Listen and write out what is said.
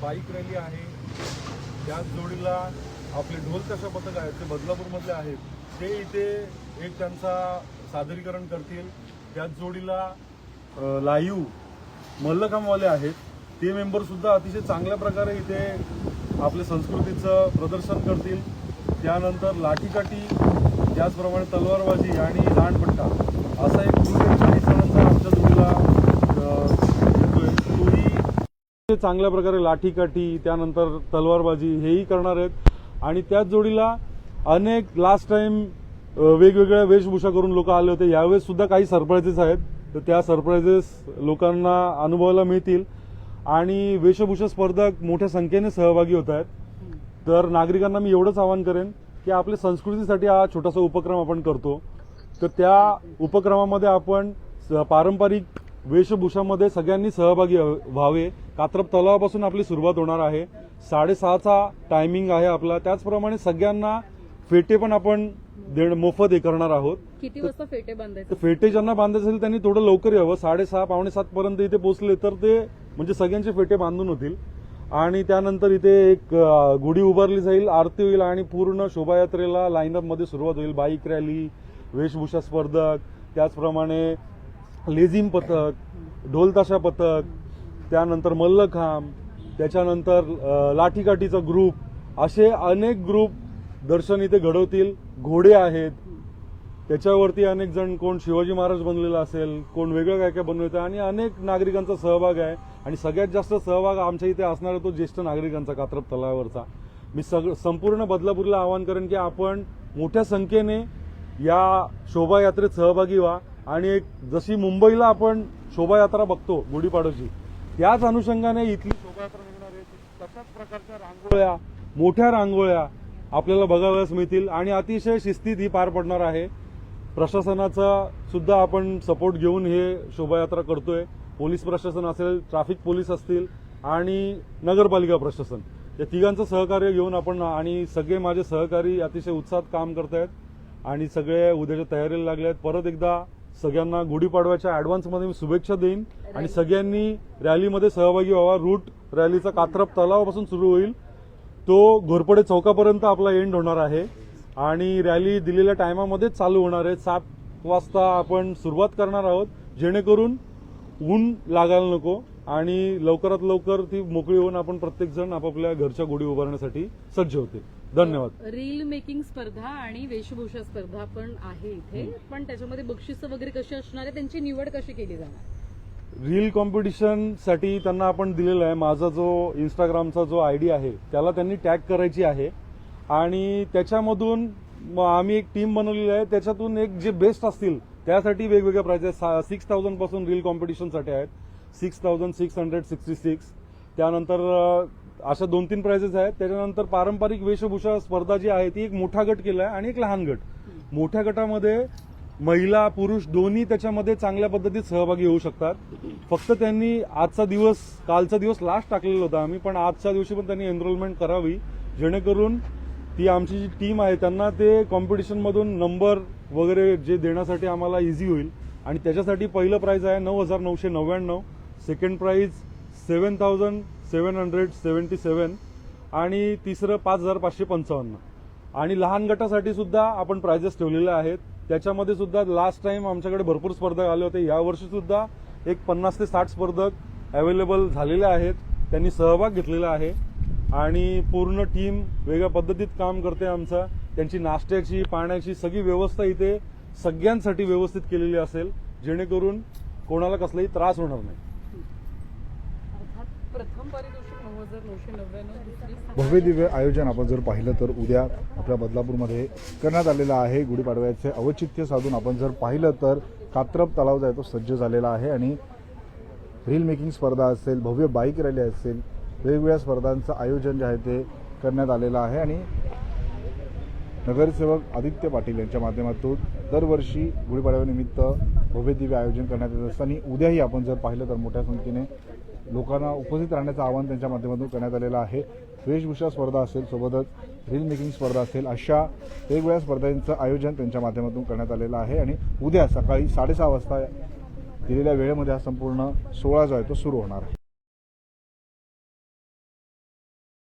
Bike rally आहे, त्याच जोडीला आपले ढोल ताशा पथक आहेत ते बदलापूरमधले आहेत, ते इथे एक त्यांचा सादरीकरण करतील. त्याच जोडीला लाईव्ह मल्लखांबवाले आहेत, ते मेंबर सुद्धा अतिशय चांगल्या प्रकारे इथे आपल्या संस्कृतीचं प्रदर्शन करतील. त्यानंतर लाठीकाठी, त्याचप्रमाणे तलवारबाजी आणि दांडपट्टा असा एक ग्रुप 40 जणांचा आमच्या जोडीला येतोय. तोही चांगल्या प्रकारे लाठीकाठी त्यानंतर तलवारबाजी हेही करणार आहेत. आणि त्याच जोडीला अनेक लास्ट टाइम वेगवेगळ्या वेशभूषा करून लोक आले होते, यावेळेस सुद्धा काही सरप्राइजेस आहेत, तर त्या सरप्राइजेस लोकांना अनुभवायला मिळतील. आणि वेशभूषा स्पर्धक मोठ्या संख्येने सहभागी होत आहेत. तर नागरिकांना मी एवढंच आवाहन करेन की आपल्या संस्कृतीसाठी हा छोटासा उपक्रम आपण करतो, तर त्या उपक्रमामध्ये आपण पारंपरिक वेशभूषामध्ये सगळ्यांनी सहभागी व्हावे. कात्रप तलावापासून आपली सुरुवात होणार आहे, 6:30चा टायमिंग आहे आपला. त्याचप्रमाणे सगळ्यांना फेटे पण आपण मोफत हे करणार आहोत. किती वाजता फेटे बांधायचे? फेटे ज्यांना बांधायचे असेल त्यांनी थोडं लवकर यावं, 6:30 पावणे 7 पर्यंत इथे पोहोचले तर ते म्हणजे सगळ्यांचे फेटे बांधून होतील. आणि त्यानंतर इथे एक गुढी उभारली जाईल, आरती होईल आणि पूर्ण शोभायात्रेला लाईनअप मध्ये सुरुवात होईल. बाईक रॅली, वेशभूषा स्पर्धक, त्याचप्रमाणे लेझिम पथक, ढोलताशा पथक, त्यानंतर मल्लखांब, त्याच्यानंतर लाठीकाठीचा ग्रुप, असे अनेक ग्रुप दर्शन इथे घडवतील. घोडे आहेत, त्याच्यावरती अनेक जण, कोण शिवाजी महाराज बनलेला असेल, कोण वेगळं काय काय बनवतं, आणि अनेक नागरिकांचा सहभाग आहे. आणि सगळ्यात जास्त सहभाग आमच्या इथे असणार आहे तो ज्येष्ठ नागरिकांचा, कात्रप तलावावरचा. मी संपूर्ण बदलापूरला आवाहन करेन की आपण मोठ्या संख्येने या शोभायात्रेत सहभागी व्हा. आणि एक जशी मुंबईला आपण शोभायात्रा बघतो गुढीपाडव्याची, त्याच अनुषंगाने इथली शोभायात्रा निघणार आहे. तशाच प्रकारच्या रांगोळ्या, मोठ्या रांगोळ्या आपल्याला बघायलाच मिळतील आणि अतिशय शिस्तीत ही पार पडणार आहे. प्रशासनाचा सुद्धा आपण सपोर्ट घेऊन हे शोभायात्रा करतोय. पोलीस प्रशासन असेल, ट्रॅफिक पोलीस असतील आणि नगरपालिका प्रशासन, या तिघांचं सहकार्य घेऊन आपण, आणि सगळे माझे सहकारी अतिशय उत्साहात काम करतायत आणि सगळे उद्याच्या तयारीला लागले आहेत. परत एकदा सगळ्यांना गुढीपाडव्याच्या ऍडव्हान्समध्ये मी शुभेच्छा देईन आणि सगळ्यांनी रॅलीमध्ये सहभागी व्हावा. रूट रॅलीचा कात्रप तलावापासून सुरू होईल, तो घोरपडे चौकापर्यंत आपला एंड होणार आहे आणि रॅली दिलेल्या टायमामध्येच चालू होणार आहे. 7 वाजता आपण सुरुवात करणार आहोत, जेणेकरून ऊन लागायला नको आणि लवकरात लवकर ती मोकळी होऊन आपण प्रत्येकजण आपापल्या घरच्या गुढी उभारण्यासाठी सज्ज होते. धन्यवाद. रील मेकिंग स्पर्धा आणि वेशभूषा स्पर्धा पण आहे इथे, पण त्याच्यामध्ये बक्षिसं वगैरे कशी असणार आहे, त्यांची निवड कशी केली जाणार? रील कॉम्पिटिशनसाठी त्यांना आपण दिलेला आहे, माझा जो इंस्टाग्रामचा जो आयडी आहे त्याला त्यांनी टॅग करायची आहे आणि त्याच्यामधून आम्ही एक टीम बनवलेली आहे. त्याच्यातून एक जे बेस्ट असतील त्यासाठी वेगवेगळ्या प्राइजेस 6,000 पासून रील कॉम्पिटिशनसाठी आहेत, 6,666. त्यानंतर अशा 2-3 प्राइजेस आहेत. त्याच्यानंतर पारंपरिक वेशभूषा स्पर्धा जी आहे ती एक मोठा गट केला आहे आणि एक लहान गट. मोठ्या गटामध्ये महिला पुरुष दोन्ही त्याच्यामध्ये चांगल्या पद्धतीत सहभागी होऊ शकतात. फक्त त्यांनी आजचा दिवस, कालचा दिवस लास्ट टाकलेला होता आम्ही, पण आजच्या दिवशी पण त्यांनी एनरोलमेंट करावी, जेणेकरून ती आमची जी टीम आहे त्यांना ते कॉम्पिटिशनमधून नंबर वगैरे जे देण्यासाठी आम्हाला इझी होईल. आणि त्याच्यासाठी पहिलं प्राइज आहे 9,999, सेकंड प्राइज 7,777 आणि तिसरं 5,555. आणि लहान गटासाठी सुद्धा आपण प्राइजेस ठेवलेले आहेत. त्याच्यामध्ये सुद्धा लास्ट टाइम आमच्याकडे भरपूर स्पर्धक आले होते, यावर्षी सुद्धा एक 50 ते 60 स्पर्धक अवेलेबल झालेले आहेत, त्यांनी सहभाग घेतलेला आहे आणि पूर्ण टीम वेगळ्या पद्धतीत काम करते. आमचा त्यांची नाश्त्याची, पाण्याची सगळी व्यवस्था इथे सगळ्यांसाठी व्यवस्थित केलेली असेल, जेणेकरून कोणाला कसलाही त्रास होणार नाही. प्रथम पारितोषिक 9,999. भव्य दिव्य आयोजन आपण जर पाहिलं तर उद्या आपल्या बदलापूरमध्ये करण्यात आलेलं आहे. गुढीपाडव्याचे औचित्य साधून आपण जर पाहिलं तर कात्रप तलाव जो आहे तो सज्ज झालेला आहे आणि रील मेकिंग स्पर्धा असेल, भव्य बाईक रॅली असेल, वेगवेगळ्या स्पर्धांचं आयोजन जे आहे ते करण्यात आलेलं आहे. आणि नगरसेवक आदित्य पाटील यांच्या माध्यमातून दरवर्षी गुढीपाडव्यानिमित्त भव्य दिव्य आयोजन करण्यात येत असताना उद्याही आपण जर पाहिलं तर मोठ्या संख्येने लोकांना उपस्थित राहण्याचं आवाहन त्यांच्या माध्यमातून करण्यात आलेलं आहे. वेशभूषा स्पर्धा असेल, सोबतच रील मेकिंग स्पर्धा असेल, अशा वेगवेगळ्या स्पर्धांचं आयोजन त्यांच्या माध्यमातून करण्यात आलेलं आहे. आणि उद्या सकाळी 6:30 वाजता दिलेल्या वेळेमध्ये हा संपूर्ण सोहळा जो आहे तो सुरू होणार आहे.